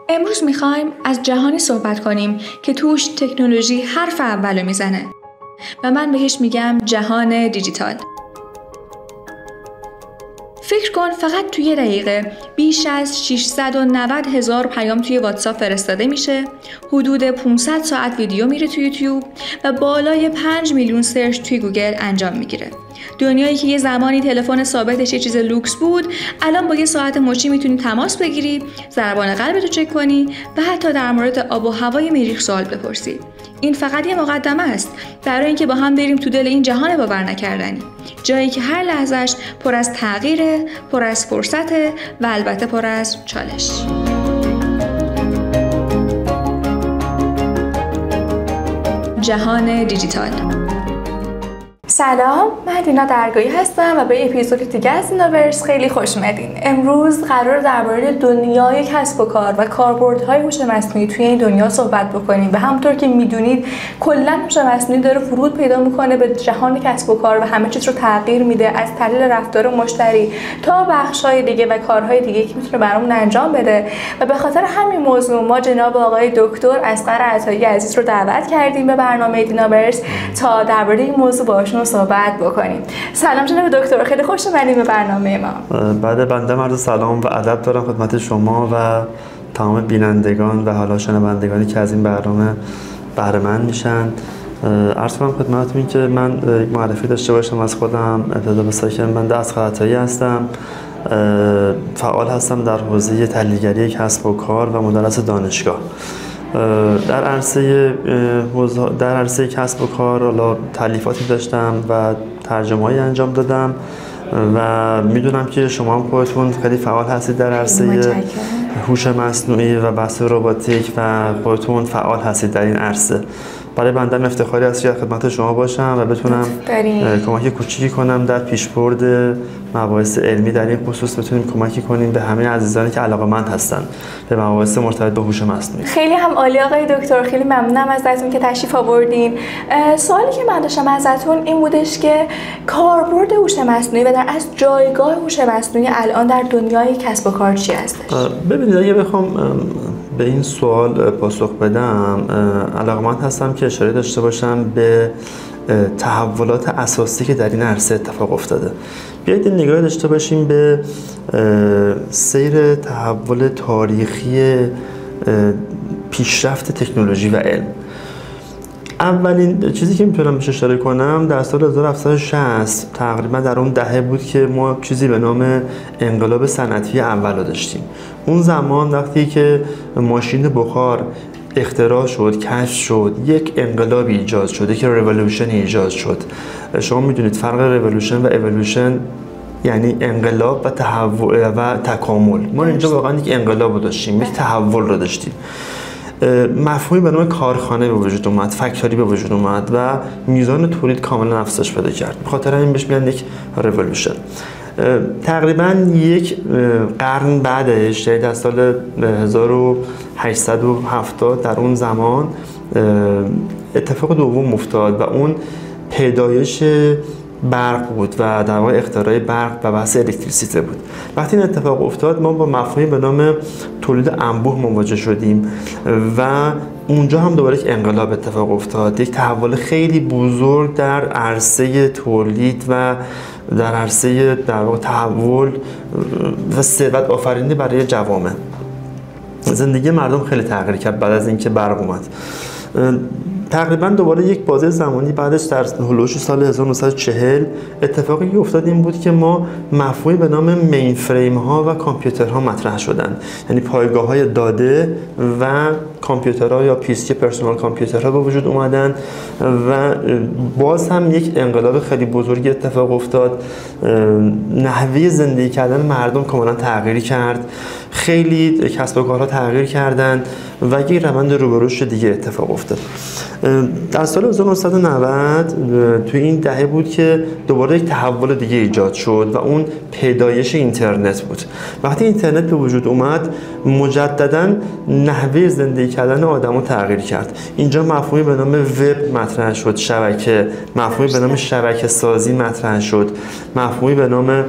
امروز میخوایم از جهانی صحبت کنیم که توش تکنولوژی حرف اولو میزنه و من بهش میگم جهان دیجیتال. فکر کن فقط توی 1 دقیقه بیش از 690,000 پیام توی واتساپ فرستاده میشه، حدود 500 ساعت ویدیو میره توی یوتیوب و بالای 5 میلیون سرچ توی گوگل انجام میگیره. دنیایی که یه زمانی تلفن ثابتش یه چیز لوکس بود، الان با یه ساعت مچی میتونی تماس بگیری، ضربان قلبتو چک کنی و حتی در مورد آب و هوای مریخ سوال بپرسی. این فقط یه مقدمه است برای اینکه با هم بریم تو دل این جهان باور نکردنی، جایی که هر لحظهش پر از تغییره، پر از فرصته و البته پر از چالش. جهان دیجیتال. سلام، من دینا درگاهی هستم و به اپیزود دیگه از دیناورس خیلی خوش اومدین. امروز قرار درباره دنیای کسب و کار و کاربردهای هوش مصنوعی توی این دنیا صحبت بکنیم و همونطور که میدونید کلا هوش مصنوعی داره ورود پیدا میکنه به جهان کسب و کار و همه چیز رو تغییر میده، از طریق رفتار مشتری تا بخش‌های دیگه و کارهای دیگه که میتونه برامون انجام بده. و به خاطر همین موضوع ما جناب آقای دکتر اصغر عطایی عزیز رو دعوت کردیم به برنامه دیناورس تا درباره این موضوع باشون صحبت بکنیم. سلام جناب دکتر، خیلی خوش اومدید به برنامه ما. بعد بنده عرض سلام و ادب دارم خدمت شما و تمام بینندگان و حالا شنوندگانی که از این برنامه بهره مند میشن. عرض کنم خدمتتون که من معرفی داشته باشم از خودم. ابتدا به ساکن بنده اصغر عطایی هستم، فعال هستم در حوزه تحلیلگری کسب و کار و مدرس دانشگاه. در عرصه کسب و کار حالا تالیفاتی داشتم و ترجمه‌ای انجام دادم و میدونم که شما هم خودتون خیلی فعال هستید در عرصه هوش مصنوعی و بحث رباتیک و خودتون فعال هستید در این عرصه. برای بنده افتخاری است که خدمت شما باشم و بتونم کمک کوچیکی کنم در پیشبرد مباحث علمی در این خصوص، بتونیم کمکی کنیم به همه عزیزانی که علاقه‌مند هستن به مباحث مرتبط با هوش مصنوعی. خیلی هم عالی آقای دکتر، خیلی ممنونم ازتون که تشریف آوردین. سوالی که من داشتم ازتون این بودش که کاربرد هوش مصنوعی و در اصل جایگاه هوش مصنوعی الان در دنیای کسب و کار چی هستش؟ ببینید اگه بخوام به این سوال پاسخ بدم، علاقه‌مند هستم که اشاره داشته باشم به تحولات اساسی که در این عرصه اتفاق افتاده. بیایید این نگاه داشته باشیم به سیر تحول تاریخی پیشرفت تکنولوژی و علم. اولین چیزی که میتونم بهش اشاره کنم در سال 1760 تقریبا در اون دهه بود که ما چیزی به نام انقلاب صنعتی اول رو داشتیم. اون زمان وقتی که ماشین بخار اختراع شد، کشف شد، یک انقلابی ایجاد شد، یک ریولوشن ایجاد شد. شما میدونید فرق ریولوشن و اِوولوشن یعنی انقلاب و تحول و تکامل. ما اینجا واقعا یک انقلاب رو داشتیم، یک تحول رو داشتیم. مفهومی به نام کارخانه به وجود اومد، فکتوری به وجود اومد و میزان تولید کاملا افزایش پیدا کرد. به خاطر همین بهش میگن یک ریولوشن. تقریبا یک قرن بعدش، یعنی در سال 1870 در اون زمان اتفاق دوم افتاد و اون پیدایش برق بود و در واقع اختراع برق و بحث الکتریسیته بود. وقتی این اتفاق افتاد ما با مفهومی به نام تولید انبوه مواجه شدیم و اونجا هم دوباره یک انقلاب اتفاق افتاد، یک تحول خیلی بزرگ در عرصه تولید و در عرصه در واقع تحول و ثروت آفرینی برای جوامع. زندگی مردم خیلی تغییر کرد بعد از اینکه برق اومد. تقریبا دوباره یک بازه زمانی بعدش در هولوش سال 1940 اتفاقی که افتاد این بود که ما مفهومی به نام مین فریم ها و کامپیوترها مطرح شدن، یعنی پایگاه های داده و کامپیوترها یا پیسی پرسونال کامپیوترها به وجود اومدن و باز هم یک انقلاب خیلی بزرگی اتفاق افتاد. نحوه زندگی کردن مردم کاملا تغییر کرد، خیلی کسب و کارها تغییر کردند و یک روند رو به رشد دیگه اتفاق افتاد. در سال 1990 توی این دهه بود که دوباره یک تحول دیگه ایجاد شد و اون پیدایش اینترنت بود. وقتی اینترنت به وجود اومد مجددا نحوه زندگی کردن آدمو تغییر کرد. اینجا مفهومی به نام وب مطرح شد، شبکه، مفهومی به نام شبکه سازی مطرح شد، مفهومی به نام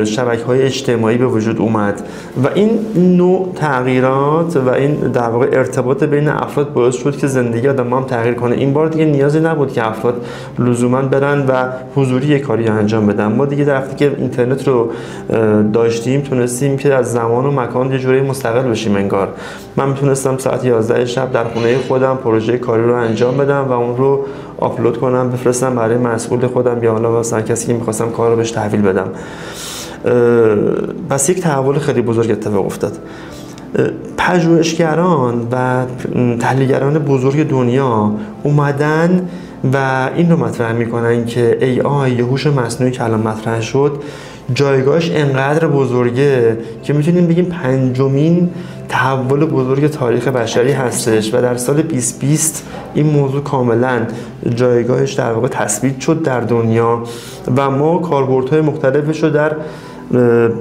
شبکه‌های اجتماعی به وجود اومد و این نوع تغییرات و این در واقع ارتباط بین افراد باعث شد که زندگی آدم‌ها هم تغییر کنه. این بار دیگه نیازی نبود که افراد لزوما برن و حضوری یک کاری انجام بدن. ما دیگه در وقتی که اینترنت رو داشتیم تونستیم که از زمان و مکان یه جوری مستقل بشیم انگار. من میتونستم ساعت 11 شب در خونه خودم پروژه کاری رو انجام بدم و اون رو آپلود کنم بفرستم برای مسئول خودم یا حالا مثلا کسی که می‌خواستم کار رو بهش تحویل بدم. پس یک تحول خیلی بزرگ اتفاق افتاد. پژوهشگران و تحلیلگران بزرگ دنیا اومدن و این رو مطرح میکنن که AI یا هوش مصنوعی که الان مطرح شد جایگاهش انقدر بزرگه که میتونیم بگیم 5مین تحول بزرگ تاریخ بشری هستش و در سال 2020 این موضوع کاملا جایگاهش در واقع تثبیت شد در دنیا و ما کاربردهای مختلفش رو در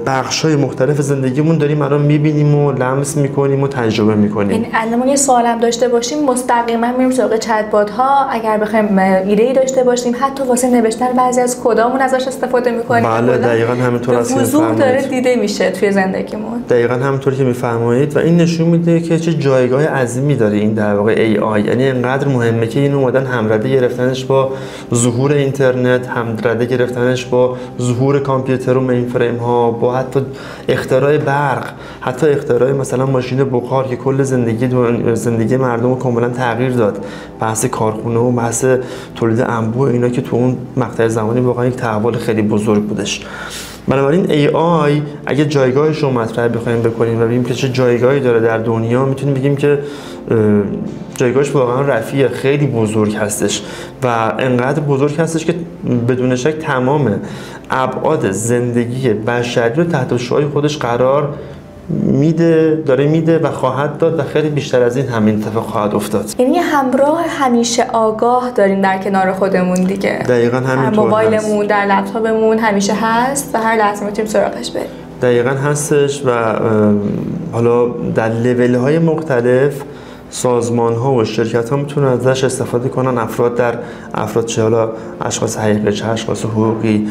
بخش‌های مختلف زندگیمون داریم الان می‌بینیم و لمس می‌کنیم و تجربه می‌کنیم. این الان ما یه سوالم داشته باشیم مستقیما میریم سراغ چت بات ها، اگر بخوایم ایده‌ای داشته باشیم حتی واسه نوشتن بعضی از کدامون ازش استفاده می‌کنیم. بله دقیقاً همینطور است. وضوح داره دیده میشه توی زندگیمون. دقیقاً همونطوری که می‌فرمایید و این نشون میده که چه جایگاه عظیمی داره این در واقع AI، یعنی انقدر مهمه که این اومدن همرده گرفتنش با ظهور اینترنت، همرده گرفتنش با ظهور کامپیوتر و مینفریم ها، با حتی اختراع برق، حتی اختراع مثلا ماشین بخار که کل زندگی مردم رو کاملا تغییر داد، بحث کارخونه و بحث تولید انبوه اینا که تو اون مقطع زمانی واقعا یک تحول خیلی بزرگ بودش. بنابراین AI اگه جایگاهش رو مطرح بخوایم بکنیم و ببینیم که چه جایگاهی داره در دنیا، میتونیم بگیم که جایگاهش واقعا رفیع، خیلی بزرگ هستش و انقدر بزرگ هستش که بدون شک تمام ابعاد زندگی بشری رو تحت شعاع خودش قرار داره میده و خواهد داد و خیلی بیشتر از این همین اتفاق خواهد افتاد. یعنی همراه همیشه آگاه داریم در کنار خودمون دیگه. دقیقاً همینطور. موبایلمون، در لپتاپمون همیشه هست و هر لحظه میتونیم سراغش بریم. دقیقاً هستش و حالا در لول‌های مختلف سازمان‌ها و شرکت‌ها میتونن ازش استفاده کنن. افراد چه حالا اشخاص حقیقی، چه اشخاص حقوقی،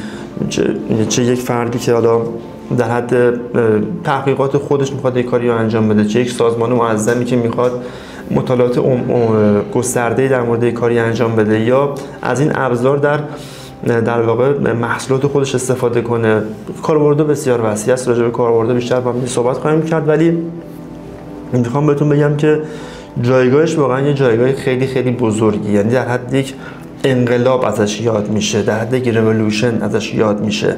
چه یک فردی که حالا در حد تحقیقات خودش میخواد یک کاری رو انجام بده، چه یک سازمان معظمی که میخواد مطالعات گسترده‌ای در مورد یک کاری انجام بده یا از این ابزار در واقع محصولات خودش استفاده کنه. کاربرد بسیار وسیع است. راجع به کاربرد بیشتر با هم صحبت خواهیم کرد، ولی میخوام بهتون بگم که جایگاهش واقعا یه جایگاه خیلی خیلی بزرگی، یعنی در حد یک انقلاب ازش یاد میشه، در حد یک ریولوشن ازش یاد میشه،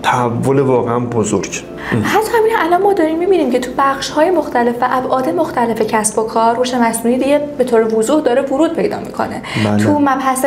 تحول واقعا بزرگ. حتی همین الان ما داریم میبینیم که تو بخش‌های مختلف و ابعاد مختلف کسب و کار هوش مصنوعی دیگه به طور وضوح داره ورود پیدا میکنه. بله. تو مبحث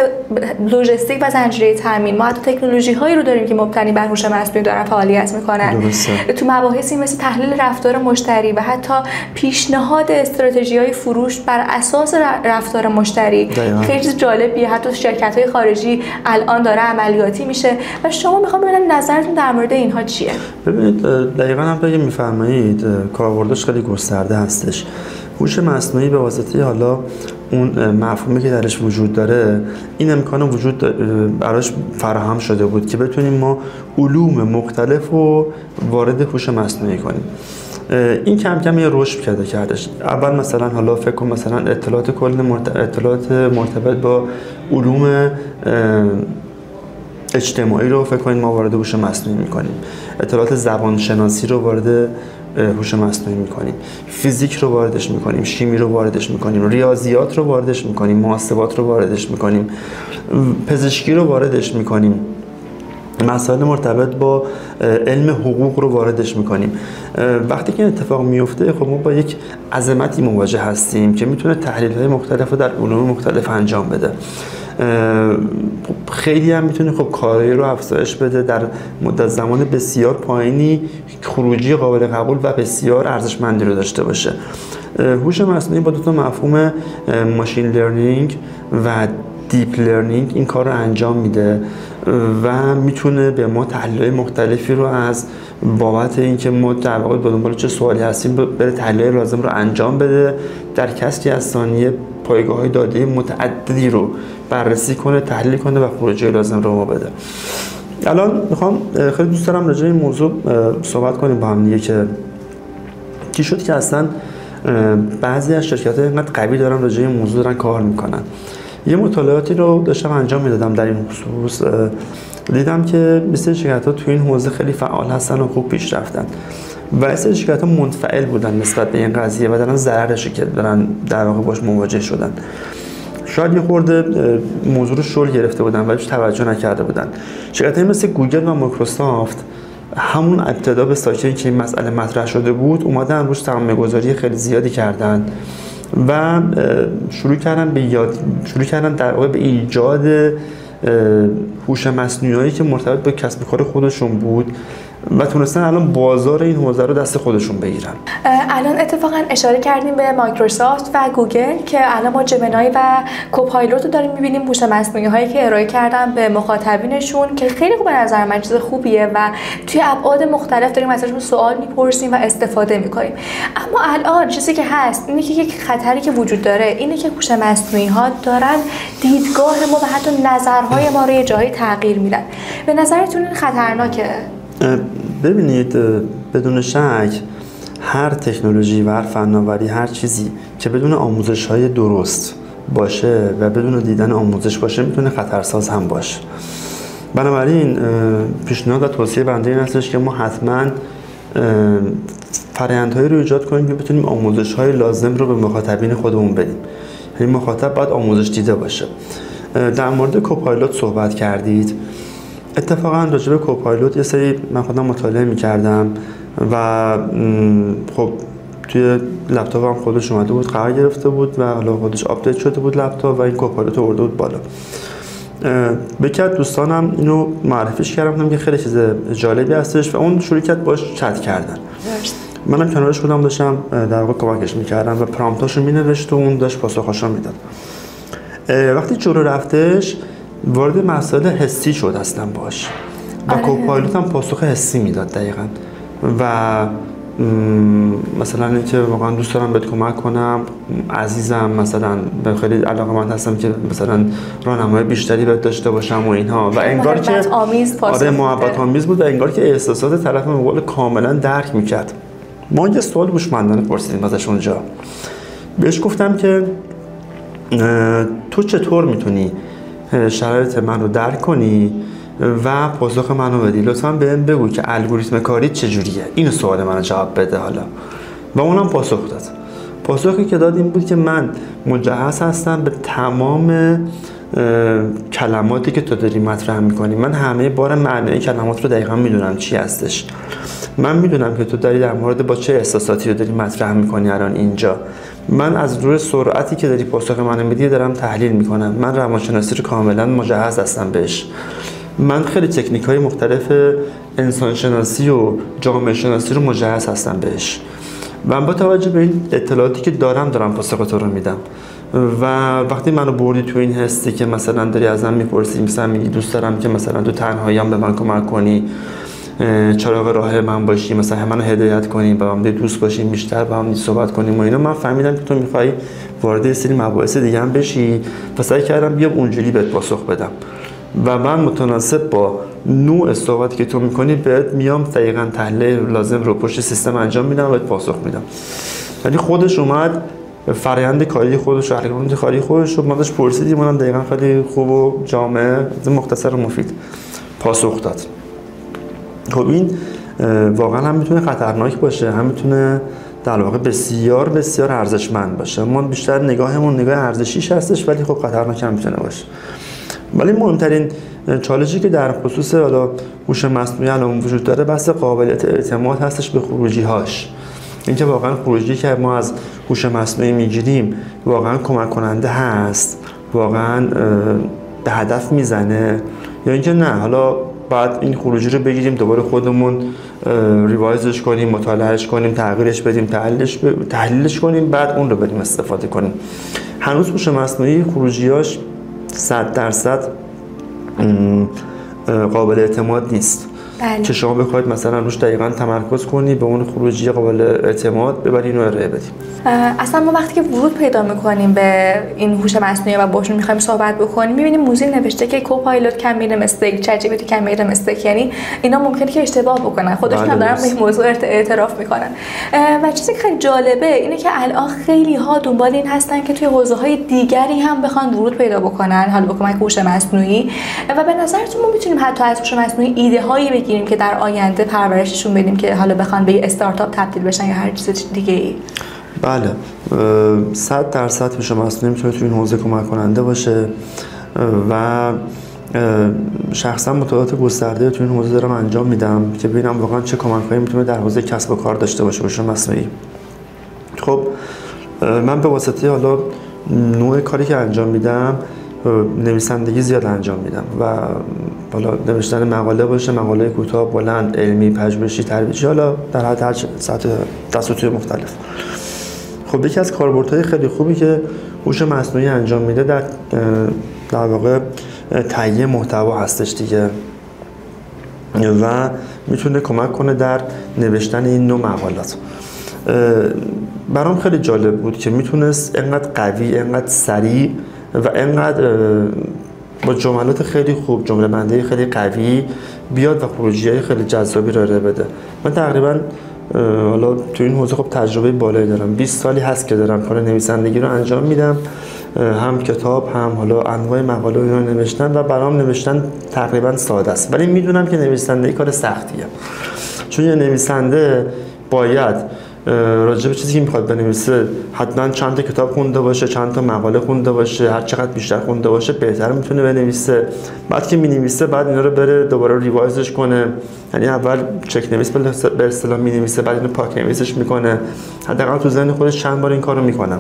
لوجستیک و زنجیره تامین ما حتی تکنولوژی‌هایی رو داریم که مبتنی بر هوش مصنوعی دارن فعالیت میکنن. تو مباحثی مثل تحلیل رفتار مشتری و حتی پیشنهاد استراتژی‌های فروش بر اساس رفتار مشتری. خیلی چیز جالبیه. حتی شرکت‌های خارجی الان داره عملیاتی میشه و شما میخوام ببینم نظرتون در مورد اینها چیه؟ ببینید دقیقاً همونطور که میفرمایید کاربردش خیلی گسترده هستش. هوش مصنوعی به واسطه حالا اون مفهومی که درش وجود داره این امکان وجود براش فراهم شده بود که بتونیم ما علوم مختلف رو وارد هوش مصنوعی کنیم. این کم کم یه رشد پیدا کردش. اول مثلا حالا فکر کن مثلا اطلاعات مرتبط با علوم اجتماعی رو فکر کنید ما وارد هوش مصنوعی می‌کنیم. اطلاعات زبانشناسی رو وارد هوش مصنوعی می‌کنیم. فیزیک رو واردش می‌کنیم، شیمی رو واردش می‌کنیم، ریاضیات رو واردش می‌کنیم، محاسبات رو واردش می‌کنیم، پزشکی رو واردش می‌کنیم. مسائل مرتبط با علم حقوق رو واردش می‌کنیم. وقتی که این اتفاق میفته خب ما با یک عظمتی مواجه هستیم که میتونه تحلیل‌های مختلف رو در علوم مختلف انجام بده. خیلی هم میتونه خب کارایی رو افزایش بده در مدت زمان بسیار پایینی، خروجی قابل قبول و بسیار ارزشمندی رو داشته باشه. هوش مصنوعی با دو تا مفهوم ماشین لرنینگ و دیپ لرنینگ این کار رو انجام میده و میتونه به ما تحلیل‌های مختلفی رو از بابت اینکه ما در واقع به دنبال چه سوالی هستیم بره تحلیل لازم رو انجام بده، در کسری از ثانیه پایگاه‌های داده متعددی رو بررسی کنه، تحلیل کنه و خروجی لازم رو ما بده. الان میخوام خیلی دوست دارم راجع به این موضوع صحبت کنیم با هم دیگه که چی شد که اصلا بعضی از شرکت‌ها اینقدر قوی دارن راجع به این موضوع دارن کار میکنن. یه مطالعاتی رو داشتم انجام میدادم در این خصوص، دیدم که مثل شرکت‌ها تو این حوزه خیلی فعال هستن و خوب پیش رفتن و مثل شرکت‌ها منفعل بودن نسبت به این قضیه و دارن ضررشو که دارن در واقع باش مواجه شدن. شاید یه خورده موضوع رو شل گرفته بودن ولی توجه نکرده بودن. شرکت‌های مثل گوگل و مایکروسافت همون ابتدا به سایتی که این مسئله مطرح شده بود اومدن روش سرمایه‌گذاری خیلی زیادی کردن و شروع کردن در واقع به ایجاد هوش مصنوعی که مرتبط با کسب و کار خودشون بود و تونستن الان بازار این حوزه رو دست خودشون بگیرن. الان اتفاقا اشاره کردیم به مایکروسافت و گوگل که الان ما جمینای و کوپایلوت رو داریم می‌بینیم، هوش مصنوعی هایی که ارائه کردن به مخاطبینشون که خیلی خوب به نظر من چیز خوبیه و توی ابعاد مختلف داریم ازشون سوال می‌پرسیم و استفاده می‌کنیم. اما الان چیزی که هست اینه که یک خطری که وجود داره اینه که هوش مصنوعی ها دارن دیدگاه ما و حتی نظرهای ما رو یه جایی تغییر میدن. به نظرتون این خطرناکه؟ ببینید بدون شک هر تکنولوژی و هر فناوری، هر چیزی که بدون آموزش‌های درست باشه و بدون دیدن آموزش باشه میتونه خطرساز هم باشه. بنابراین پیشنهاد و توصیه بنده این هستش که ما حتما فرآیندهایی رو ایجاد کنیم که بتونیم آموزش‌های لازم رو به مخاطبین خودمون بدیم. یعنی مخاطب باید آموزش دیده باشه. در مورد کوپایلوت صحبت کردید. اتفاقا راجع به کوپایلوت یه سری من خودم مطالعه می‌کردم و خب توی لپتاپم خودش اومده بود، قرار گرفته بود و حالا خودش آپدیت شده بود لپتاپ و این کوپایلوت رو آورده بود بالا. به یک دوستانم اینو معرفیش کردم که خیلی چیز جالبی هستش و اون شروع کرد باش چت کردن. منم کنارش بودم داشتم در واقع کمکش می‌کردم و پرامپتاشو می‌نوشت و اون داشت پاسخاشو میداد. وقتی جلو رفتش وارد مسائل حسی شد اصلا باش و کوپایلوت هم پاسخ حسی میداد دقیقاً و مثلا اینکه واقعا دوست دارم بهت کمک کنم، عزیزم، مثلا خیلی علاقه‌مند هستم که مثلا راهنمای بیشتری بهت داشته باشم و اینها و انگار که محبت آمیز بود و انگار که احساسات طرف مقابل کاملا درک میکرد. ما یه سوال هوشمندانه پرسیدیم ازش اونجا، بهش گفتم که تو چطور میتونی شرایط من رو درک کنی و پاسخ منو بدی؟ لطفاً بهم بگو که الگوریتم کاری چجوریه. اینو سوال منو جواب بده حالا. و اونم پاسخ داد. پاسخی که داد این بود که من مجهز هستم به تمام کلماتی که تو داری مطرح میکنی. من همه بار معنی کلمات رو دقیقاً میدونم چی هستش. من میدونم که تو داری در مورد با چه احساساتی رو داری مطرح میکنی الان اینجا. من از روی سرعتی که داری پاسخ منو میدی دارم تحلیل میکنم. من روانشناسی رو کاملا مجهز هستم بهش. من خیلی تکنیک‌های مختلف انسانشناسی و جامعه شناسی رو مجهز هستم بهش و با توجه به این اطلاعاتی که دارم پاسخ تو رو میدم. و وقتی منو بردی تو این حسی که مثلا داری ازم میپرسی، مثلا میگی دوست دارم که مثلا تو تنهاییام به من کمک کنی، چراغ راه من باشی، مثلا منو هدایت کنی، با هم دوست باشیم، بیشتر با هم صحبت کنیم و اینا، من فهمیدم که تو میخوای وارد یه سری مباحث دیگه هم بشی و سعی کردم بیام اونجوری بهت پاسخ بدم و من متناسب با نوع صحبتی که تو میکنی بهت میام دقیقاً تحلیل لازم رو پشت سیستم انجام میدم و بهت پاسخ میدم. ولی خودش اومد فرآیند کاری خودش و الگوریتم کاری خودش رو منش پرسیدیم، منم دقیقاً خیلی خوب و جامع، مختصر و مفید پاسخ داد. خب این واقعاً هم میتونه خطرناک باشه، هم میتونه در واقع بسیار بسیار ارزشمند باشه. ما بیشتر نگاهمون نگاه ارزشیش هستش ولی خب خطرناک هم میتونه باشه. ولی مهمترین چالشی که در خصوص هوش مصنوعی الان وجود داره بحث قابلیت اعتماد هستش به خروجی‌هاش. اینکه واقعا خروجی که ما از هوش مصنوعی میگیریم واقعا کمک کننده هست، واقعا به هدف میزنه، یا اینکه نه حالا بعد این خروجی رو بگیریم دوباره خودمون ریوایزش کنیم، مطالعهش کنیم، تغییرش بدیم، تحلیلش کنیم، بعد اون رو بریم استفاده کنیم. هنوز هوش مصنوعی خروجی‌هاش 100% قابل اعتماد نیست. که شما بخواید مثلا روش دقیقاً تمرکز کنی، به اون خروجی قابل اعتماد ببرین و ارائه بدین. اصلا ما وقتی که ورود پیدا میکنیم به این هوش مصنوعی و باشون میخوایم صحبت بکنیم، میبینیم موزیل نوشته که کوپایلوت کم میره مستیک، چت جی پی تی کم میره مستیک، یعنی اینا ممکنه که اشتباه بکنن، خودشون هم دارن به این موضوع اعتراف میکنن. و چیزی که خیلی جالبه اینه که الان خیلی ها دنبال این هستن که توی حوزه‌های دیگری هم بخوان ورود پیدا بکنن، حالا با کمک هوش مصنوعی. و به نظرتون ما میتونیم حتی از هوش مصنوعی ایده هایی بگیریم که در آینده پرورششون بدیم که حالا بخوان به استارتاپ تبدیل بشن یا هر چیز دیگه ای؟ بله، 100% هوش مصنوعی میتونه تو این حوزه کمک کننده باشه و شخصا مطالعات گسترده تو این حوزه دارم انجام میدم که ببینم واقعا چه کمک‌هایی میتونه در حوزه کسب و کار داشته باشه هوش مصنوعی. خب من به واسطه حالا نوع کاری که انجام میدم نویسندگی زیاد انجام میدم و حالا نوشتن مقاله باشه، مقاله کوتاه، بلند، علمی، پژوهشی، ترویجی، حالا در حد هر سطح دستورهای مختلف. خب یکی از کاربردهای خیلی خوبی که هوش مصنوعی انجام میده در واقع تهیه محتوا هستش دیگه و میتونه کمک کنه در نوشتن این نوع مقالات. برام خیلی جالب بود که میتونست انقدر قوی، انقدر سریع و انقدر با جملات خیلی خوب، جمله بندی خیلی قوی بیاد و خروجی‌های خیلی جذابی رو ارائه بده. من تقریبا حالا تو این حوزه خب تجربه بالایی دارم، 20 سالی هست که دارم کار نویسندگی رو انجام میدم، هم کتاب هم حالا انواع مقاله اینا نوشتن و برام نوشتن تقریبا ساده است، ولی میدونم که نویسندگی کار سختیه، چون یه نویسنده باید راجع به چیزی که میخواد بنویسه حتما چند تا کتاب خونده باشه، چند تا مقاله خونده باشه، هر چقدر بیشتر خونده باشه بهتر میتونه بنویسه. بعد که مینویسه بعد اینا رو بره دوباره ریوایزش کنه، یعنی اول چک نویس به اصطلاح مینویسه، بعد اینو پاک نویسش میکنه، حداقل تو ذهن خودش چند بار این کارو میکنه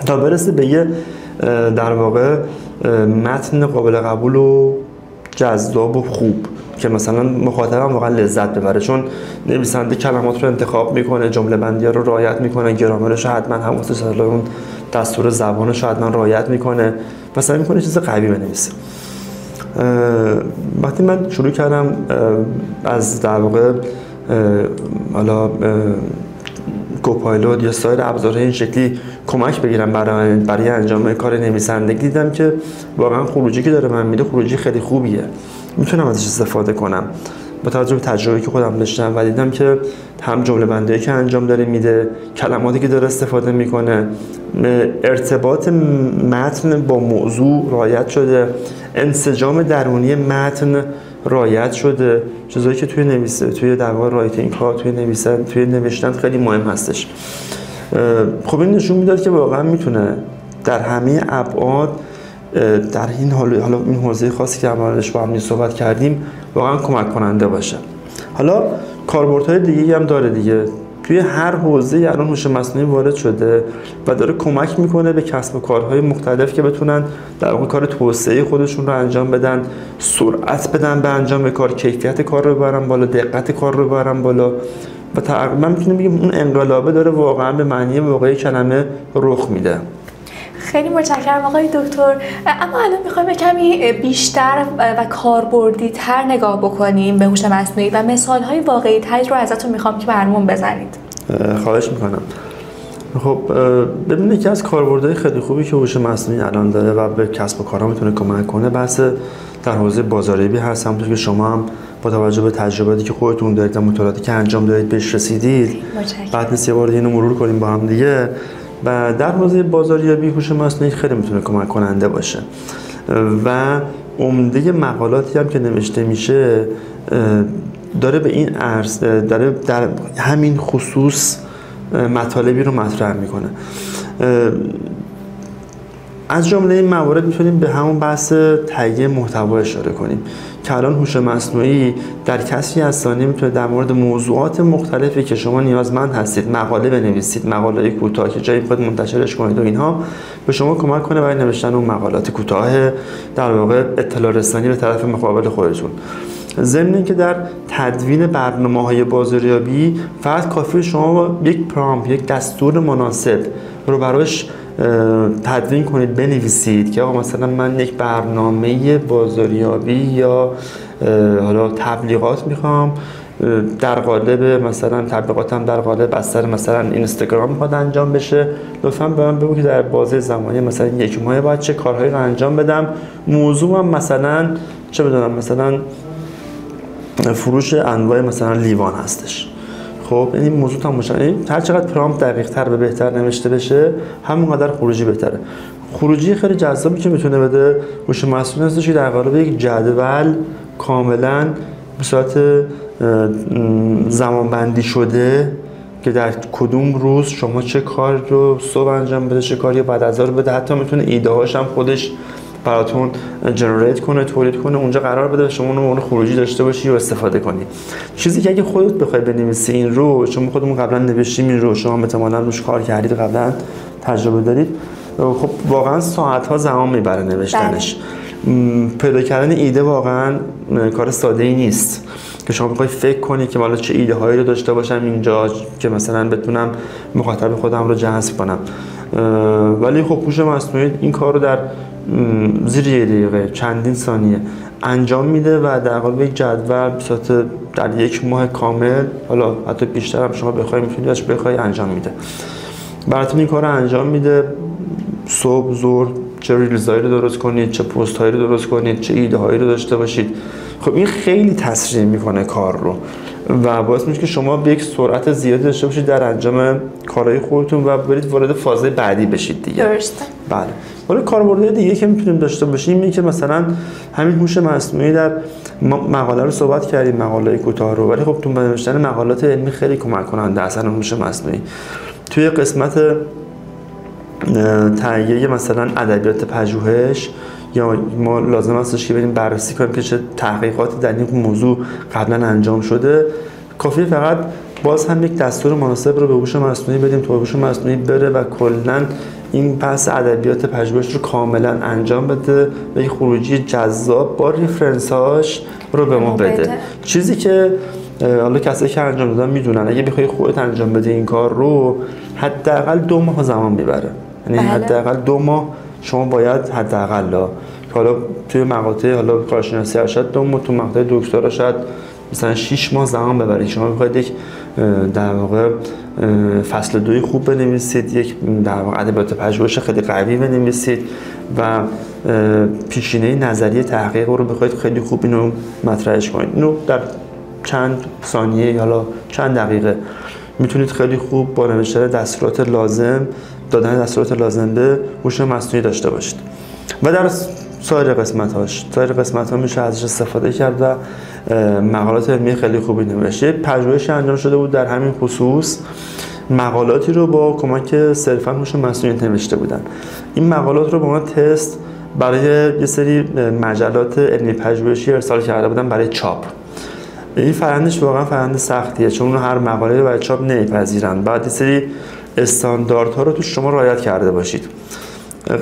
تا برسه به یه در واقع متن قابل قبول و جذاب و خوب که مثلا مخاطبم واقعا لذت ببره، چون نویسنده کلمات رو انتخاب میکنه، جمله بندی رو رعایت میکنه، گرامرش رو حتما حواسش هست، اون دستور زبانش رو حتما رعایت میکنه، مثلا میکنه چیز قوی بنویسه. وقتی من شروع کردم از در واقع حالا کوپایلوت یا سایر ابزارهای این شکلی کمک بگیرم برای انجام کار نویسندگی، دیدم که واقعا خروجی که داره من میده خروجی خیلی خوبیه، میتونم ازش استفاده کنم با توجه به تجربه‌ای که خودم داشتم و دیدم که هم جمله بندی که انجام داره میده، کلماتی که داره استفاده میکنه، ارتباط متن با موضوع رعایت شده، انسجام درونی متن رعایت شده، چیزایی که توی در واقع رایتینگ ها، توی نوشتن خیلی مهم هستش. خب این نشون میداد که واقعا میتونه در همه ابعاد در این حالا این حوزه خاصی که امروز با هم صحبت کردیم واقعا کمک کننده باشه. حالا کاربردهای دیگه‌ای هم داره دیگه، توی هر حوزه الان هوش مصنوعی وارد شده و داره کمک میکنه به کسب و کارهای مختلف که بتونن در واقع کار توسعه خودشون رو انجام بدن، سرعت بدن به انجام کار، کیفیت کار رو ببرن بالا، دقت کار رو ببرن بالا و تقریبا میتونیم بگیم اون انقلابه داره واقعا به معنی واقعی کلمه رخ میده. خیلی متشکرم آقای دکتر. اما الان میخوایم کمی بیشتر و کاربردی تر نگاه بکنیم به هوش مصنوعی و مثال‌های واقعی تری رو ازتون میخوام که برامون بزنید. خواهش میکنم. خب ببینید یکی از کاربردهای خیلی خوبی که هوش مصنوعی الان داره و به کسب و کارها میتونه کمک کنه بحث در حوزه بازاریابی هست. همونطور که شما هم با توجه به تجرباتی که خودتون دارید و مطالعاتی که انجام دادید بهش رسیدید، بعد نیست یه بار اینو مرور کنیم با هم دیگه. و در حوزه بازاریابی هوش مصنوعی خیلی میتونه کمک کننده باشه و عمده مقالاتی هم که نوشته میشه داره به این عرض، داره در همین خصوص مطالبی رو مطرح میکنه. از جمله این موارد میتونیم به همون بحث تهیه محتوا اشاره کنیم که الان هوش مصنوعی در کسری از ثانیه میتونه در مورد موضوعات مختلفی که شما نیازمند هستید مقاله بنویسید، مقاله کوتاه که جایی خود منتشرش کنید و اینها، به شما کمک کنه برای نوشتن اون مقالات کوتاه در واقع اطلاع رسانی به طرف مقابل خودتون. ضمن اینکه در تدوین برنامه‌های بازاریابی فقط کافیه شما یک پرامپت، یک دستور مناسب رو براش تدوین کنید، بنویسید که آقا مثلا من یک برنامه بازاریابی یا حالا تبلیغات میخوام، در قالب مثلا تبلیغاتم در قالب از سر مثلا اینستاگرام میخواد انجام بشه، لطفا به من بگو که در بازه زمانی مثلا 1 ماه باید چه کارهایی رو انجام بدم. موضوعم مثلا چه بدونم، مثلا فروش انواع مثلا لیوان هستش. خب این موضوع تام باشه، هر چقدر پرامپت دقیق‌تر و بهتر نوشته بشه همونقدر خروجی بهتره. خروجی خیلی جذابی که میتونه بده هوش مصنوعی هستش که در قالب یک جدول کاملا به صورت زمانبندی شده که در کدوم روز شما چه کار رو صبح انجام بده، چه کاری بعد از ظهر بده، حتی میتونه ایده هاش هم خودش براتون جنریت کنه، تولید کنه، اونجا قرار بده شما اون خروجی داشته باشی و استفاده کنی. چیزی که اگه خودت بخوای بنویسی این رو، شما خودمون قبلا نوشتیم این رو، شما احتمالاً روش کار کردید، قبلا تجربه دارید، خب واقعا ساعت ها زمان میبره نوشتنش. پیدا کردن ایده واقعا کار ساده ای نیست که شما بخوای فکر کنی که حالا چه ایده هایی رو داشته باشم اینجا که مثلا بتونم مخاطب خودم رو جذب کنم. ولی خب هوش مصنوعی این کار رو در زیر 1 دقیقه، چندین ثانیه انجام میده و در قالب یک جدول بساط در 1 ماه کامل، حالا حتی بیشتر هم شما بخوای میتونید ازش بخوای انجام میده. براتون این کار رو انجام میده. صبح ظهر چه ریلزهایی رو درست کنید، چه پست هایی رو درست کنید، چه ایده هایی رو داشته باشید. خب این خیلی تسریع میکنه کار رو و باعث میشه که شما به یک سرعت زیادی داشته باشید در انجام کارهای خودتون و برید وارد فاز بعدی بشید دیگه. درسته. بله. ولی کاربردهای دیگه که میتونیم داشته باشیم اینه که مثلا همین هوش مصنوعی در مقاله رو صحبت کردیم، مقاله کوتاه رو، ولی خب تو نوشتن مقالات علمی خیلی کمک کننده اصلا هوش مصنوعی. توی قسمت تهیه مثلا ادبیات پژوهش یا ما لازم هستش که بریم بررسی کنیم که چه تحقیقاتی در این موضوع قبلا انجام شده، کافیه فقط باز هم یک دستور مناسب رو به هوش مصنوعی بدیم تا هوش مصنوعی بره و کلا این بحث ادبیات پژوهش رو کاملا انجام بده و یک خروجی جذاب با ریفرنس‌هاش رو به ما بده. چیزی که حالا کسایی که انجام دادن میدونن اگه بخوای خودت انجام بده این کار رو حداقل 2 ماه زمان میبره. یعنی حداقل 2 ماه شما باید حداقل، حالا توی مقاطع حالا کارشناسی شاید 2 ماه، تو مقاطع دکترا شاید مثلا 6 ماه زمان ببرید. شما میخواید یک در واقع فصل 2 خوب بنویسید، یک در واقع ادبیات پژوهش خیلی قوی بنویسید و پیشینه نظریه تحقیق رو بخواید خیلی خوب اینو مطرحش کنید. اینو در چند ثانیه یا حالا چند دقیقه میتونید خیلی خوب با نوشتن دستورات لازم، دادن دستورات لازم به هوش مصنوعی داشته باشید. و در سایر قسمت‌ها میشه ازش استفاده کرد و مقالات علمی خیلی خوبی نوشته. پژوهشی انجام شده بود در همین خصوص، مقالاتی رو با کمک صرفاً هوش مصنوعی نوشته بودن. این مقالات رو به عنوان تست برای یه سری مجلات علمی پژوهشی ارسال کرده بودن برای چاپ. این فرآیندش واقعا فرآیند سختیه، چون هر مقاله رو برای چاپ نمیپذیرن. بعد یه سری استانداردها رو تو شما رعایت کرده باشید.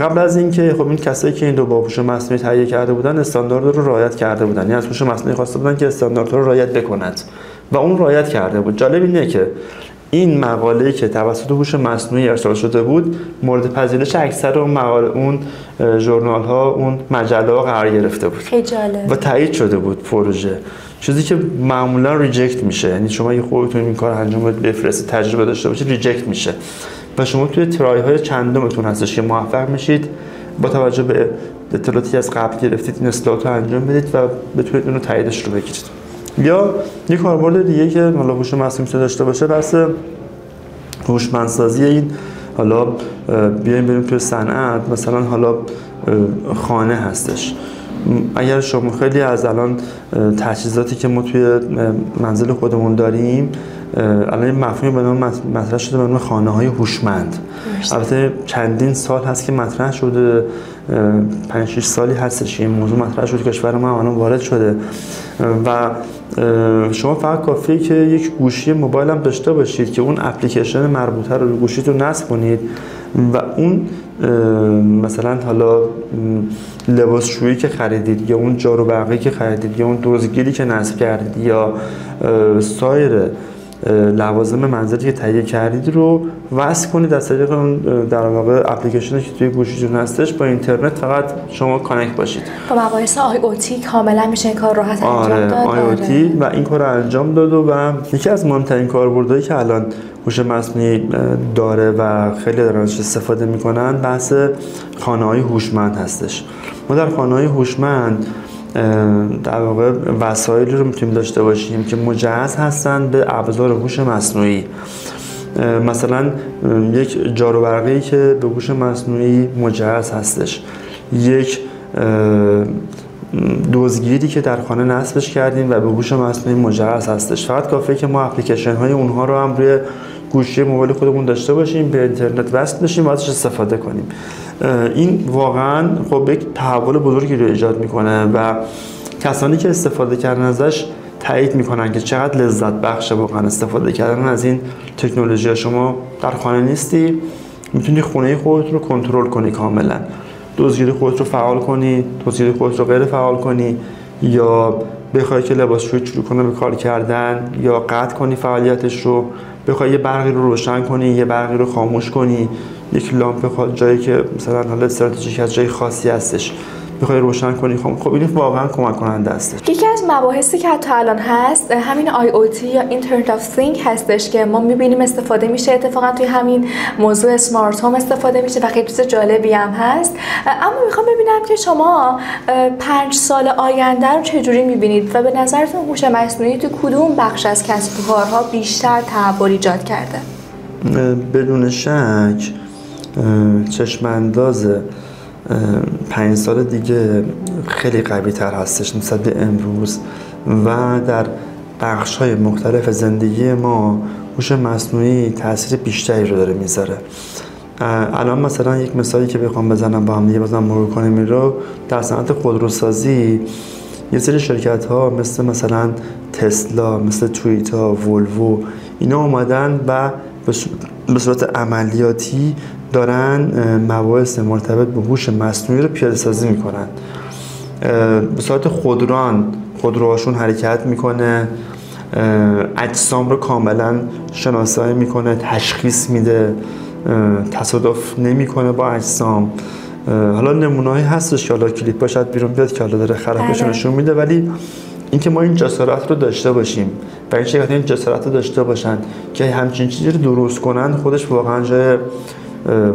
قبل از اینکه خب این کسایی که این رو با هوش مصنوعی تهیه کرده بودن استاندارد رو رعایت کرده بودن، یعنی از هوش مصنوعی خواسته بودن که استانداردها رو رعایت بکند و اون رعایت کرده بود. جالب اینه که این مقاله‌ای که توسط هوش مصنوعی ارسال شده بود مورد پذیرش اکثر اون مقاله، اون ژورنال‌ها، اون مجله‌ها قرار گرفته بود. خیلی جالب. و تایید شده بود پروژه. چیزی که معمولا ریجکت میشه، یعنی شما اگه خودتون این کار انجام بدید، بفرستید، تجربه داشته باشید، ریجکت میشه و شما توی ترای های چندمتون هستش که موفق میشید با توجه به اطلاعاتی از قبل گرفتید این اصلاحات رو انجام بدید و بتونید اون رو تاییدش رو بگیرید. یا یک کاربرد دیگه که حالا هوش مصنوعی داشته باشه بحث هوشمندسازی این، حالا بیایم بریم توی صنعت، مثلا حالا خانه هستش. اگر شما خیلی از الان تجهیزاتی که ما توی منزل خودمون داریم، الان این مفهومی به نام مطرح شده به نام خانه‌های هوشمند. البته چندین سال هست که مطرح شده، 5-6 سالی هستش این موضوع مطرح شده، کشور ما الان وارد شده و شما فقط کافیه که یک گوشی موبایل هم داشته باشید که اون اپلیکیشن مربوطه رو گوشیتون نصب کنید و اون مثلا حالا لباسشویی که خریدید یا اون جارو برقی که خریدید یا اون دزدگیری که نصب کردید یا سایر لوازم منزلی که تهیه کردید رو وصل کنید از طریق اون در واقع اپلیکیشنی که توی گوشیتون هستش. با اینترنت فقط شما کانکت باشید. با مباحث IoT کاملا میشه این کار راحت انجام داد. IoT و این کار رو انجام داد و یکی از مهمترین کاربردهایی که الان هوش مصنوعی داره و خیلی دارن ازش استفاده میکنن بحث خانه‌های هوشمند هستش. ما در خانه‌های هوشمند در واقع وسایلی رو میتونیم داشته باشیم که مجهز هستن به ابزار هوش مصنوعی. مثلا یک جارو برقی که به هوش مصنوعی مجهز هستش، یک دزدگیری که در خانه نصبش کردیم و به هوش مصنوعی مجهز هستش. فقط کافیه که ما اپلیکیشن های اونها رو هم روی گوشی موبایل خودمون داشته باشیم، به اینترنت وصل بشیم و ازش استفاده کنیم. این واقعا خب یک تحول بزرگی رو ایجاد میکنه و کسانی که استفاده کردن ازش تایید میکنن که چقدر لذت بخشه واقعا استفاده کردن از این تکنولوژی. شما در خانه نیستی، میتونی خونه خودت رو کنترل کنی کاملا، دزدگیری خودت رو فعال کنی، دزدگیری خودت رو غیر فعال کنی، یا بخوای که لباسشویی شروع کنه به کار کردن یا قطع کنی فعالیتش رو، بخوای یه برقی رو روشن کنی، یه برقی رو خاموش کنی، یک لامپ جایی که مثلا حالا استراتژیک از جای خاصی هستش بخوای روشن کنی. خب این واقعا کمک کننده است. یکی از مباحثی که حتی الان هست همین IoT یا اینترنت آف things هستش که ما میبینیم استفاده میشه. اتفاقا توی همین موضوع اسمارت هوم استفاده میشه و خیلی چیز جالبی هم هست. اما میخوام ببینم که شما 5 سال آینده رو چجوری میبینید و به نظرتون هوش مصنوعی تو کدوم بخش از کسب و کارها بیشتر تحول ایجاد کرده؟ بدون شک چشمانداز 5 سال دیگه خیلی قوی تر هستش نسبت به امروز و در بخش های مختلف زندگی ما هوش مصنوعی تاثیر بیشتری رو داره میذاره. الان مثلا یک مثالی که بخوام بزنم با هم دیگه بازم مرور کنیم این رو، در صنعت خودروسازی یه سری شرکت ها مثلا تسلا، مثل تویوتا، ولوو، اینا اومدن و به صورت عملیاتی دارن مباحث مرتبط به هوش مصنوعی رو پیاده سازی میکنن. به صورت خودروهاشون حرکت میکنه، اجسام رو کاملا شناسایی میکنه، تشخیص میده، تصادف نمیکنه با اجسام. حالا نمونه‌ای هستش که حالا کلیپ شاید بیرون بیاد که حالا داره خرابش نشون میده، ولی اینکه ما این جسارت رو داشته باشیم و این شرکت‌ها این جسارت رو داشته باشن که همچین چیزی رو درست کنن، خودش واقعا جای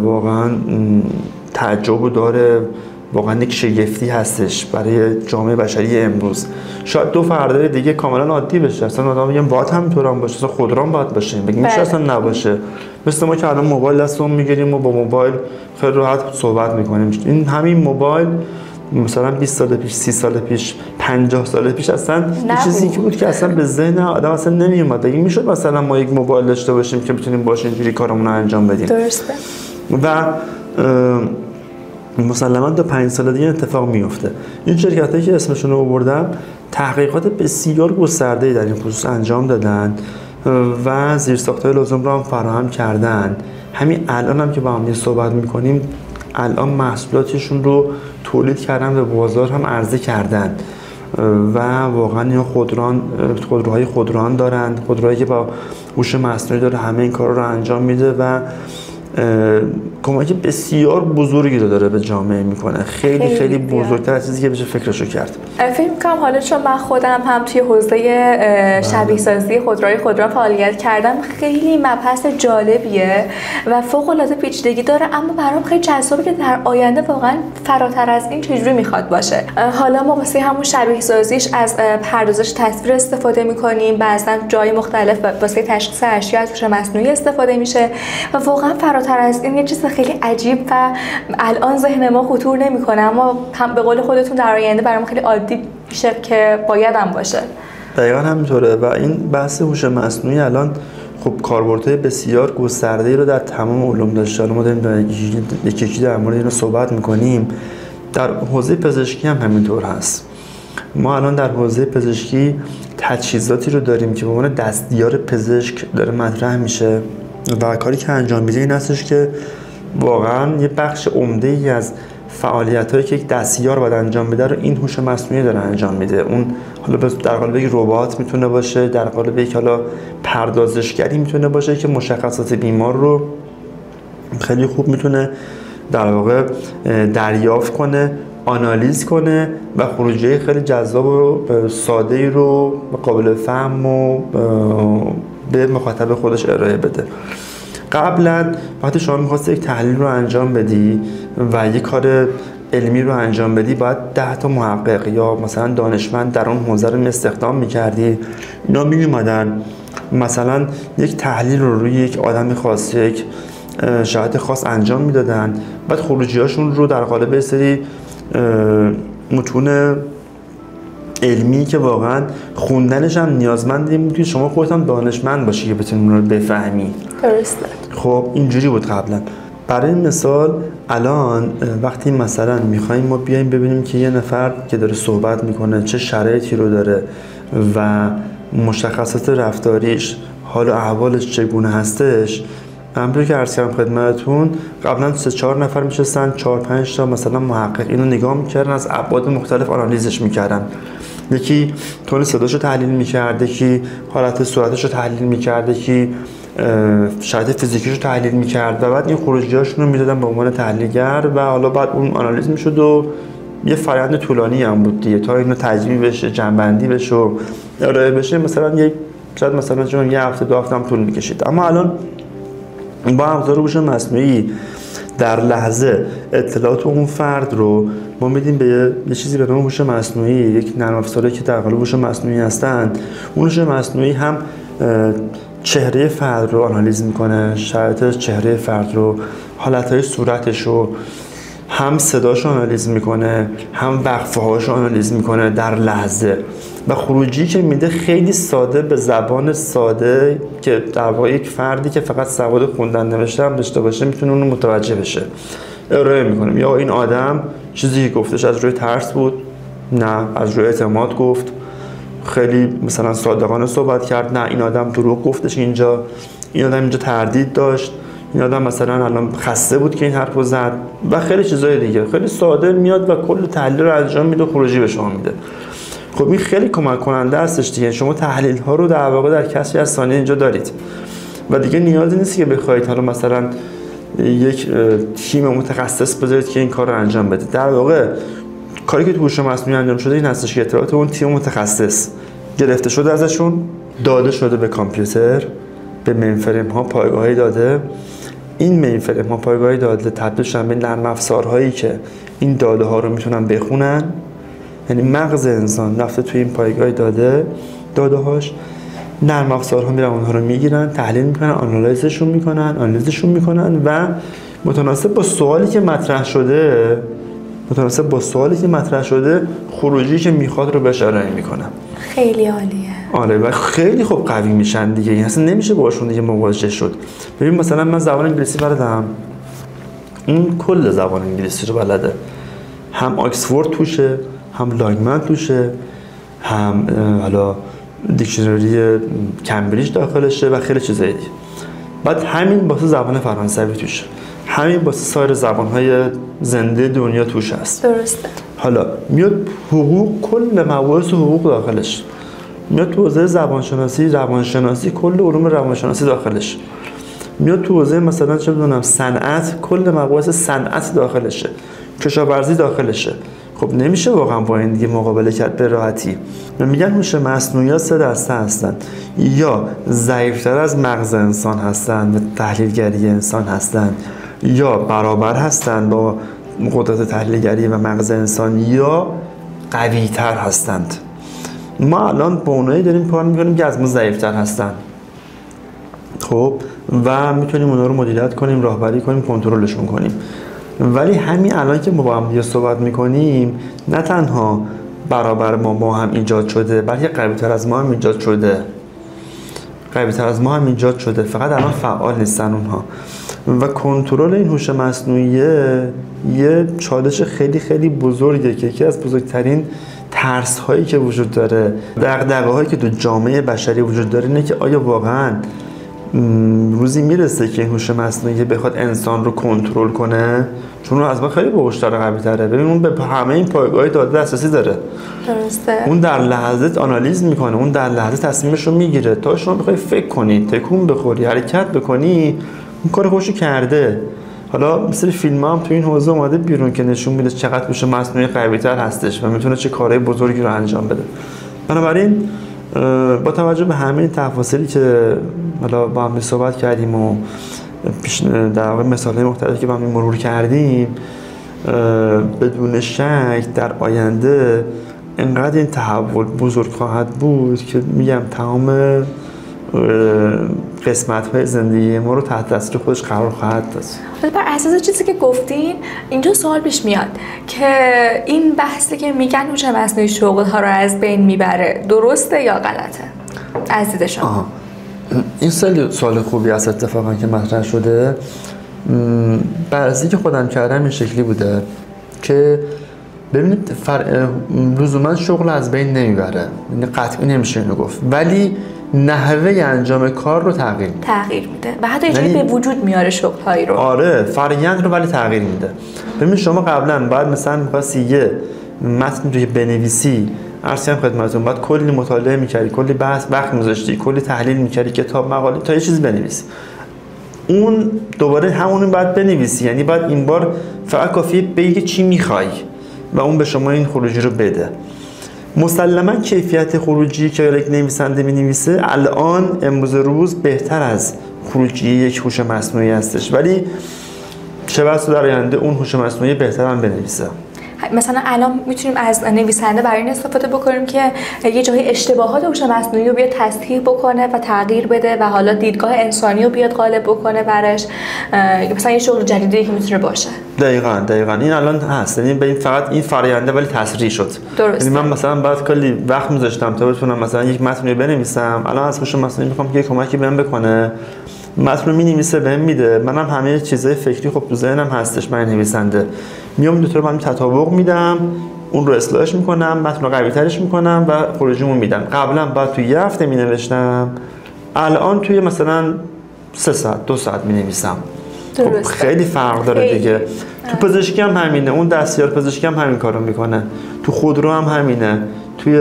واقعا تعجب داره، واقعا یک شگفتی هستش برای جامعه بشری امروز. شاید 2 فردا دیگه کاملا عادی بشه، اصلا آدم میگن باید همینطور هم باشه، اصلا خودران باید باشه، بگیم میشه اصلا نباشه. مثل ما که الان موبایل دستمون میگیریم و با موبایل خیلی راحت صحبت میکنیم. این همین موبایل مثلا 20 سال پیش، 30 سال پیش، 50 سال پیش اصلا چیزی که بود که اصلا به ذهن آدم اصلا نمیومد. بگیم میشد مثلا ما یک موبایل داشته باشیم که بتونیم باشه اینجوری کارمون رو انجام بدیم. درسته. و مسلماً تا 5 سال دیگه اتفاق میفته. این شرکتایی که اسمشون رو آوردم تحقیقات بسیار گسترده‌ای در این خصوص انجام دادن و زیرساخت‌های لازم رو هم فراهم کردن. همین الان هم که با هم صحبت می‌کنیم الان محصولاتشون رو تولید کردن و بازار هم عرضه کردن و واقعا این خودروهای خودران دارن، خودروهایی که با هوش مصنوعی داره همه این کارا رو انجام میده و کمک بسیار بزرگی رو داره به جامعه میکنه. خیلی بزرگتر از چیزی که بشه فکرشو کرد. فکر می‌کنم حالا چون من خودم هم توی حوزه شبیه سازی خودروهای فعالیت کردم، خیلی مبحث جالبیه و فوق‌العاده پیچیدگی داره، اما برام خیلی جذابه که در آینده واقعا فراتر از این چجوری میخواد باشه. حالا ما واسه همون شبیه سازیش از پردازش تصویر استفاده میکنیم، بعضا جای مختلف واسه تشخیص اشیا از هوش مصنوعی استفاده میشه و واقعا فراتر از این یه چیز خیلی عجیب و الان ذهن ما خطور نمیکنه، اما هم به قول خودتون در آینده برام خیلی عادی میشه که باید هم باشه. دقیقاً همینطوره و این بحث هوش مصنوعی الان خب کاربردهای بسیار گسترده‌ای رو در تمام علوم داشته. ما داریم یکی در مورد اینو صحبت میکنیم. در حوزه پزشکی هم همینطور هست. ما الان در حوزه پزشکی تجهیزاتی رو داریم که به عنوان دستیار پزشک داره مطرح میشه و کاری که انجام میده این هستش که واقعا یه بخش عمده‌ای از فعالیتایی که یک دستیار باید انجام بده رو این هوش مصنوعی داره انجام میده. اون حالا در قالب یک ربات میتونه باشه، در قالب یک حالا پردازشگری میتونه باشه که مشخصات بیمار رو خیلی خوب میتونه در واقع دریافت کنه، آنالیز کنه و خروجی خیلی جذاب و ساده‌ای رو قابل فهم و به مخاطب خودش ارائه بده. قبلا وقتی شما می‌خواستی یک تحلیل رو انجام بدی و یک کار علمی رو انجام بدی، باید 10 تا محقق یا مثلا دانشمند در اون حوزه رو استخدام می‌کردی. اینا می‌اومدن مثلا یک تحلیل رو روی یک آدم خاص، یک شرایط خاص انجام میدادن، بعد خروجی‌هاشون رو در قالب یه سری متون علمی که واقعا خوندنش هم نیازمند این بود که شما خودت هم دانشمند باشی که بتونی اون رو بفهمی. درسته. خب اینجوری بود قبلا. برای مثال الان وقتی مثلا میخوایم ما بیایم ببینیم که یه نفر که داره صحبت میکنه چه شرایطی رو داره و مشخصات رفتاریش، حال و احوالش چگونه هستش، همونطور که عرض کردم خدمتتون قبلا 3-4 نفر میشستن، 4-5 تا مثلا محقق اینو نگاه میکردن، از ابعاد مختلف آنالیزش میکردن. یکی تون صداشو تحلیل میکرد، یکی حالت صورتشو تحلیل میکرد، یکی شرایط فیزیکیشو تحلیل میکرد و بعد این خروجیاشون رو میدادن به عنوان تحلیلگر و حالا بعد اون آنالیز میشد و یه فرآیند طولانی هم بود دیگه تا اینو تجزیه بشه، جمع‌بندی بشه و ارائه بشه. مثلا شاید مثلا چون یه هفته 2 هفته هم طول میکشید. اما الان با ابزار هوش مصنوعی در لحظه اطلاعات اون فرد رو ما میدیم به یه چیزی به نام هوش مصنوعی، یک نرم افزاری که در قالب هوش مصنوعی هستند. اون هوش مصنوعی هم چهره فرد رو آنالیز میکنه، شرایط چهره فرد رو، حالتهای صورتش رو، هم صداش رو آنالیز میکنه، هم وقفه هاش رو آنالیز میکنه در لحظه و خروجی که میده خیلی ساده به زبان ساده که در واقع یک فردی که فقط سواد خوندن نوشته هم داشته باشه میتونه اون رو متوجه بشه ارائه میکنیم. یا این آدم چیزی که گفتش از روی ترس بود، نه از روی اعتماد گفت، خیلی مثلا صادقانه صحبت کرد، نه این آدم دروغ گفتش، اینجا این آدم اینجا تردید داشت، این آدم مثلا الان خسته بود که این حرفو زد و خیلی چیزای دیگه. خیلی ساده میاد و کل تحلیل رو انجام میده و خروجی به شما میده. خب این خیلی کمک کننده هستش دیگه. شما تحلیل ها رو در واقع در کسری از ثانیه اینجا دارید و دیگه نیازی نیست که بخواید حالا مثلا یک تیم متخصص بذارید که این کار رو انجام بده. در واقع کاری که تو هوش مصنوعی انجام شده این هستش که اطلاعات اون تیم متخصص گرفته شده، ازشون داده شده به کامپیوتر، به مینفریم ها پایگاهی داده. این مینفریم ها پایگاهی داده تبدیل شدن به نرم افزارهایی که این داده ها رو میتونن بخونن. یعنی مغز انسان رفته توی این پایگاه داده هاش، نرم افزارها میرن اونها رو میگیرن، تحلیل میکنن، آنالیزشون میکنن و متناسب با سوالی که مطرح شده خروجی که میخواد رو بهش ارائه میکنن. خیلی عالیه. آره و خیلی خوب قوی میشن دیگه. این اصلا نمیشه باشون دیگه مواجه شد. ببین مثلا من زبان انگلیسی بلدم، اون کل زبان انگلیسی رو بلده، هم آکسفورد توشه، هم لاینگمن توشه، هم حالا دیکشنری کمبریج داخلشه و خیلی چیزایی دیگه. بعد همین واسه زبان فرانسوی توشه، همین واسه سایر زبان‌های زنده دنیا توش هست. درسته. حالا میاد حقوق، کل مباحث حقوق داخلش میاد. تو حوزه روانشناسی کل علوم روانشناسی داخلش میاد. تو حوزه مثلا چه بدونم صنعت، کل مباحث صنعت داخلشه، کشاورزی داخلشه. خب نمیشه واقعا با این دیگه مقابله کرد به راحتی. میگن هوش مصنوعی ها 3 دسته هستن، یا ضعیفتر از مغز انسان هستن و تحلیلگری انسان هستن، یا برابر هستن با قدرت تحلیلگری و مغز انسان، یا قوی تر هستند. ما الان با اونایی داریم کار میکنیم که از ما ضعیفتر هستن. خب و میتونیم اونا رو مدیریت کنیم، راهبری کنیم، کنترلشون کنیم. ولی همین الان که ما با هم دیگه صحبت میکنیم، نه تنها برابر ما هم ایجاد شده، بلکه قوی‌تر از ما هم ایجاد شده. فقط الان فعال نیستن اونها. و کنترل این هوش مصنوعی یه چالش خیلی خیلی بزرگه که یکی از بزرگترین ترس هایی که وجود داره، دغدغه هایی که تو جامعه بشری وجود داره اینه که آیا واقعا روزی میرسه که این هوش مصنوعی بخواد انسان رو کنترل کنه، چون از ما خیلی باهوش‌تره، قوی‌تره. ببین اون به همه این پایگاه داده دسترسی داره. درسته. اون در لحظه آنالیز میکنه، اون در لحظه تصمیمش رو میگیره. تا شما بخوای فکر کنی، تکون بخوری، حرکت بکنی، اون کار خودشو کرده. حالا مثل فیلم هم تو این حوزه اومده بیرون که نشون میده چقدر هوش مصنوعی قوی‌تر هستش و میتونه چه کارهای بزرگی رو انجام بده. بنابراین با توجه به همه تفاصیلی که حالا با هم صحبت کردیم و در واقع مثال‌های مختلفی که با هم مرور کردیم، بدون شک در آینده انقدر این تحول بزرگ خواهد بود که میگم تمام قسمت‌های زندگی ما رو تحت تاثیر خودش قرار خواهد داد. بر اساس چیزی که گفتین اینجا سوال پیش میاد که این بحثی که میگن هوش مصنوعی شغل‌ها رو از بین میبره درسته یا غلطه از دید شما؟ این سوال خوبی است اتفاقا که مطرح شده. بررسی که خودم کردم این شکلی بوده که ببینید لزوما شغل از بین نمیبره، یعنی قطعی نمیشه اینو گفت، ولی نحوه انجام کار رو تغییر میده و حتی یه به وجود میاره شغل‌هایی رو. آره، فرآیند رو ولی تغییر میده. ببین شما قبلا باید مثلا می‌خواستی یه متن رو بنویسی، عرض کردم خدمتتون، باید کلی مطالعه می‌کردی، کلی بحث وقت می‌ذاشتی، کلی تحلیل می‌کردی، کتاب، مقاله تا یه چیز بنویسی. اون دوباره همون باید بنویسی، یعنی باید این بار فقط کافیه بگی چی می‌خوای و اون به شما این خروجی رو بده. مسلما کیفیت خروجی که یک نویسنده می‌نویسه الان امروز روز بهتر از خروجی یک هوش مصنوعی هستش، ولی چه بسا در آینده اون هوش مصنوعی بهتر هم بنویسه. مثلا الان میتونیم از نویسنده برای این استفاده بکنیم که یه جای اشتباهات هوش مصنوعی رو بیاد تصحیح بکنه و تغییر بده و حالا دیدگاه انسانی رو بیاد غالب بکنه برش، مثلا یه شغل جدیدی که میتونه باشه. دقیقاً این الان هست، یعنی به این فقط این فرآینده ولی تسریع شد. درسته. یعنی من مثلا بعد کلی وقت می‌ذاشتم تا بتونم مثلا یک متن رو بنویسم، الان از هوش مصنوعی می‌خوام که کمکی بهم بکنه، متن رو می‌نویسه بهم میده، منم همه چیزای فکری خب تو ذهنم هستش، من نویسنده میام دو تا رو با هم تطابق میدم، اون رو اصلاحش میکنم، متن رو قوی‌ترش میکنم و خروجیمو میدم. قبلا بعد تو یه هفته مینوشتم، الان توی مثلا 3 ساعت 2 ساعت مینویسم. خب خیلی فرق داره دیگه. تو پزشکی هم همینه، اون دستیار پزشکی هم همین کارو میکنه، تو خودرو هم همینه، توی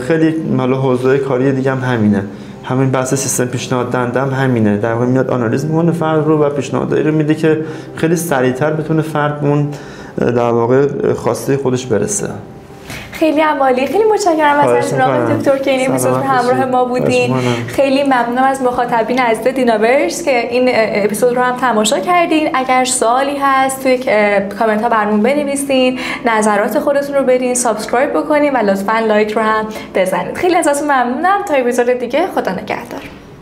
خیلی حالا حوزه کاری دیگه هم همینه. همین بحث سیستم پیشنهاد دهنده هم همینه، در واقع میاد آنالیز میکنه فرد رو و پیشنهادایی رو میده که خیلی سریعتر بتونه فرد اون در واقع خواسته خودش برسه. خیلی عالی، خیلی متشکرم ازتون آقای دکتر که این اپیزود همراه ما بودین. خیلی ممنونم از مخاطبین عزیز دیناورس که این اپیزود رو هم تماشا کردین. اگر سوالی هست توی کامنت ها برامون بنویسین، نظرات خودتون رو بدین، سابسکرایب بکنین و لطفاً لایک رو هم بزنید. خیلی ازتون ممنونم. تا اپیزود دیگه، خدا نگهدار.